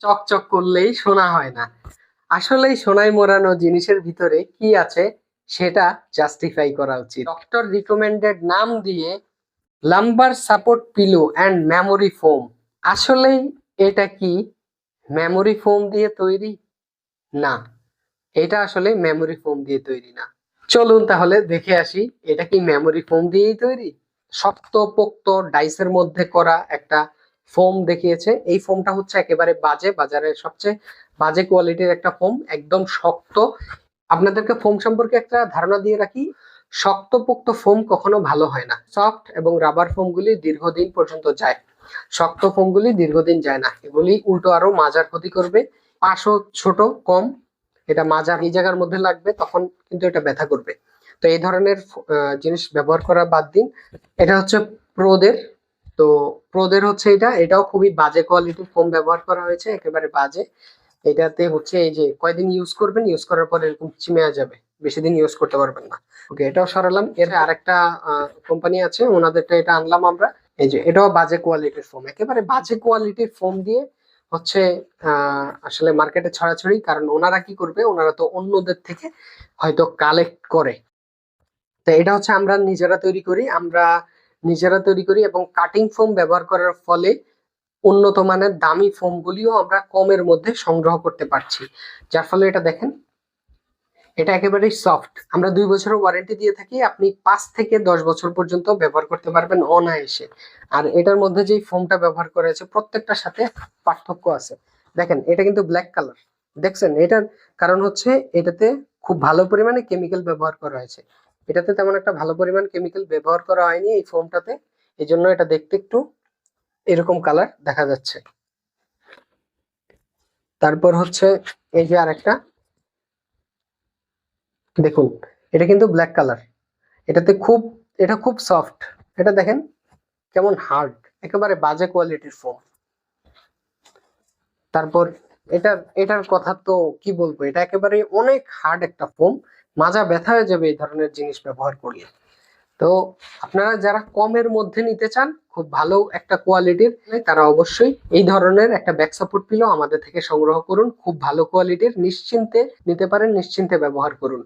চকচক করলেই সোনা হয় না। আসলেই সোনায় মোড়ানো জিনিসের ভিতরে কি আছে সেটা জাস্টিফাই করা উচিত। ডক্টর রিকমেন্ডেড নাম দিয়ে lumber support pillow and memory foam. আসলেই এটা কি মেমোরি ফোম দিয়ে তৈরি? না, এটা আসলে মেমোরি ফোম দিয়ে তৈরি না। চলুন তাহলে দেখে আসি এটা কি মেমোরি ফোম দিয়েই তৈরি। শক্ত পোক্ত ডাইসের মধ্যে করা একটা ফোম দেখিয়েছে। এই ফোমটা হচ্ছে একেবারে বাজে, বাজারের সবচেয়ে বাজে কোয়ালিটির একটা ফোম, একদম শক্ত। আপনাদেরকে ফোম সম্পর্কে একটা ধারণা দিয়ে রাখি, শক্তপোক্ত ফোম কখনো ভালো হয় না। সফট এবং রাবার ফোমগুলি দীর্ঘদিন পর্যন্ত যায়, শক্ত ফোমগুলি দীর্ঘদিন যায় না, এগুলি উল্টো আরো মাজার ক্ষতি করবে। পাশও ছোট কম, এটা মাজার এই জায়গার মধ্যে লাগবে, তখন কিন্তু এটা ব্যথা করবে। তো এই ধরনের জিনিস ব্যবহার করা বাদ দিন। এটা হচ্ছে প্রোদের। তো প্রোদের হচ্ছে এটাও খুবই বাজে কোয়ালিটির ফোম ব্যবহার করা হয়েছে, একেবারে বাজে। এটাতে হচ্ছে এই যে কয়দিন ইউজ করবেন, ইউজ করার পর এরকম চিমে যাবে, বেশি দিন ইউজ করতে পারবেন না। ওকে, এটাও সরালাম। এর আরেকটা কোম্পানি আছে, ওনাদেরটা এটা আনলাম আমরা। এই যে এটাও বাজে কোয়ালিটির ফোম, একেবারে বাজে কোয়ালিটির ফোম দিয়ে হচ্ছে আসলে মার্কেটে ছড়াছড়ি। কারণ ওনারা কি করবে, ওনারা তো অন্যদের থেকে হয়তো কালেক্ট করে। তো এটা হচ্ছে আমরা নিজেরা তৈরি করি এবং কাটিং ফোম ব্যবহার করার ফলে উন্নত মানের দামি ফোম গুলিও আমরা কমের মধ্যে সংগ্রহ করতে পারছি। যার ফলে এটা দেখেন, এটা একেবারেই সফট। আমরা 2 বছরের ওয়ারেন্টি দিয়ে থাকি, আপনি 5 থেকে 10 বছর পর্যন্ত ব্যবহার করতে পারবেন অনায়াসে। আর এটার মধ্যে যে ফোমটা ব্যবহার করা হয়েছে প্রত্যেকটার সাথে পার্থক্য আছে। দেখেন এটা কিন্তু ব্ল্যাক কালার, দেখছেন? এটার কারণ হচ্ছে এটাতে খুব ভালো পরিমাণে কেমিক্যাল ব্যবহার করা হয়েছে, এটাতে তেমন একটা ভালো পরিমাণ কেমিক্যাল ব্যবহার করা হয়নি এই ফোমটাতে। এই জন্য এটা দেখতে একটু এরকম কালার দেখা যাচ্ছে। তারপর হচ্ছে এই যে আরেকটা দেখুন, এটা কিন্তু ব্ল্যাক কালার, এটা খুব সফট। এটা দেখেন কেমন হার্ড, একেবারে বাজে কোয়ালিটির ফোম। তারপর এটার কথা তো কি বলবো, এটা একেবারে অনেক হার্ড একটা ফোম, মাজা ব্যথা হয়ে যাবে এই ধরনের জিনিস ব্যবহার করলে। তো আপনারা যারা কমের মধ্যে নিতে চান, খুব ভালো একটা কোয়ালিটির, তারা অবশ্যই এই ধরনের একটা ব্যাক সাপোর্ট পিলো আমাদের থেকে সংগ্রহ করুন। খুব ভালো কোয়ালিটির, নিশ্চিন্তে নিতে পারেন, নিশ্চিন্তে ব্যবহার করুন।